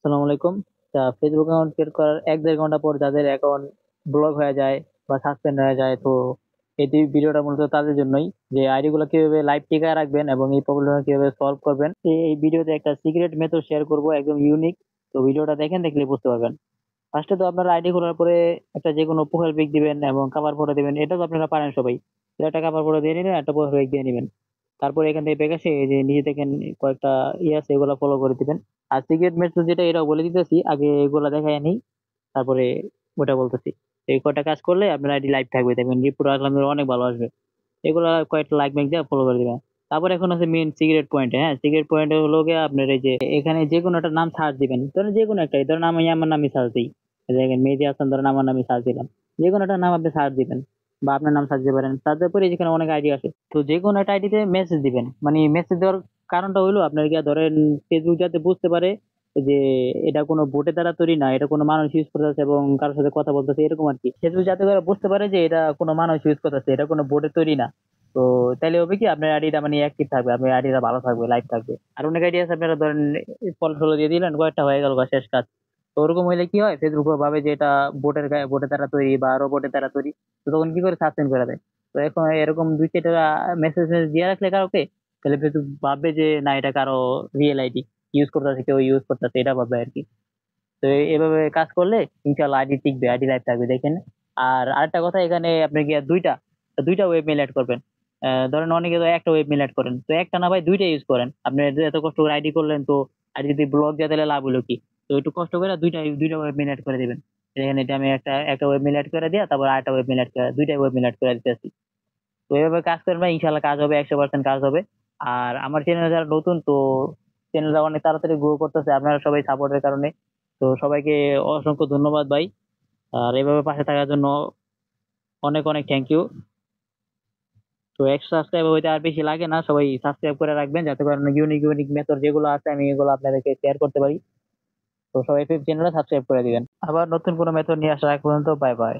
আসসালামু আলাইকুম। Facebook account create করার ১-১.৫ ঘন্টা পর যাদের অ্যাকাউন্ট ব্লক হয়ে যায় বা সাসপেন্ড হয়ে যায়, তো এটি ভিডিওটা মূলত তাদের জন্যই, যে আইডি গুলো কিভাবে লাইভ টিকায় রাখবেন এবং এই প্রবলেম কিভাবে সলভ করবেন। এই ভিডিওতে একটা সিক্রেট মেথড শেয়ার করব, একদম ইউনিক। তো ভিডিওটা দেখেন, দেখলে বুঝতে পারবেন। ফার্স্টে তো আপনারা আইডি খোলার পরে একটা যেকোনো প্রোফাইল পিক দিবেন এবং কভার ফটো দিবেন। এটা তো আপনারা পারেন সবাই। তো একটা কভার ফটো দিয়ে নিবেন, একটা প্রোফাইল পিক দিয়ে নিবেন। তারপরে এখান থেকে ব্যাক আসে এই যে নিচে দেখেন কয়েকটা আছে, এগুলা ফলো করে দিবেন। আর সিক্রেট মেথড যেটা, এটাও বলে দিতেছি, আগে এগুলা দেখায় নেই, তারপরে ওটা বলতেছি। এই কয়টা কাজ করলে আপনার আইডি লাইভ থাকবে, দেখবেন রিপোর্ট আসলে আপনার অনেক ভালো আসবে। এগুলা কয়েকটা লাইক মেক দিয়ে ফলো করে দিবেন। তারপর এখন আছে মেইন সিক্রেট পয়েন্ট। হ্যাঁ, সিক্রেট পয়েন্ট হলো গিয়ে আপনার এই যে এখানে যে কোনো একটা নাম সার্চ দিবেন, ধরেন যে কোনো একটা, ধরেন আমি আমার নামই সার্চ দিই। এই দেখেন মেহেদী হাসান, ধরেন আমার নামই সার্চ দিলাম। যে কোনো একটা নাম আপনি সার্চ দিবেন বা আপনার নাম সার্চ দিতে পারেন। তারপরে যেখানে অনেক আইডি আসে, তো যে কোনো একটা আইডিতে মেসেজ দিবেন। মানে মেসেজ দেওয়ার কারণটা হইলো আপনার গিয়া ধরেন ফেসবুক যাতে বুঝতে পারে যে এটা কোনো বোটের দ্বারা তৈরি না, এটা কোনো মানুষ ইউজ করতেছে এবং কারোর সাথে কথা বলতেছে, এরকম আর কি। ফেসবুক যাতে করে বুঝতে পারে যে এটা কোনো মানুষ ইউজ করতেছে, এটা কোনো বোটের তৈরি না। তো তাইলে হবে কি, আপনার আইডিটা মানে অ্যাক্টিভ থাকবে, আপনার আইডিটা ভালো থাকবে, লাইভ থাকবে। আর অনেক আইডি আছে, আপনারা ধরেন ফলো টলো দিয়ে দিলেন, কয়েকটা হয়ে গেল, শেষ কাজ। তো ওরকম হইলে কি হয়, ফেসবুক ভাবে যে এটা বোটের দ্বারা তৈরি বা রোবটের দ্বারা তৈরি। তো তখন কি করে, সাসপেন্ড করে দেয়। তো এখন এরকম দুই চারটা মেসেজ দিয়ে রাখলে কাউকে, তাহলে ফেসবুক ভাববে যে না, এটা কারো রিয়েল আইডি ইউজ করতেছে, কেউ ইউজ করতেছে, এটা ভাববে আর কি। তো এভাবে কাজ করলে ইনশাল্লাহ আইডি টিকবে, আইডি লাইভ থাকবে, দেখেন। আর আরেকটা কথা, এখানে আপনি গিয়ে দুইটা দুইটা ওয়েব মেল অ্যাড করবেন। ধরেন অনেকে তো একটা ওয়েব মেল অ্যাড করেন, তো একটা না ভাই দুইটা ইউজ করেন। আপনি এত কষ্ট করে আইডি করলেন, তো আইডি যদি ব্লক দেয় তাহলে লাভ হলো কি। তো একটু কষ্ট করে দুইটা দুইটা ওয়েব মেল অ্যাড করে দিবেন। এখানে এটা আমি একটা একটা ওয়েব মেল অ্যাড করে দিয়া, তারপর আরেকটা ওয়েব মেল অ্যাড করে, দুইটা ওয়েব মেল অ্যাড করে দিতেছি। তো এইভাবে কাজ করবেন, ইনশাল্লাহ কাজ হবে, 100% কাজ হবে। আর আমার চ্যানেলে যারা নতুন, তো চ্যানেলটা অনেক তাড়াতাড়ি গ্রো করতেছে আপনারা সবাই সাপোর্টের কারণে। তো সবাইকে অসংখ্য ধন্যবাদ ভাই। আর এভাবে পাশে থাকার জন্য অনেক অনেক থ্যাংক ইউ। তো এক্সট্রা সাবস্ক্রাইব হইতে আর বেশি লাগে না, সবাই সাবস্ক্রাইব করে রাখবেন, যাতে করে ইউনিক ইউনিক মেথড যেগুলো আছে আমি এগুলো আপনাদেরকে শেয়ার করতে পারি। তো সবাই চ্যানেলটা সাবস্ক্রাইব করে দিবেন। আবার নতুন কোনো মেথড নিয়ে আসার আগ পর্যন্ত বাই বাই।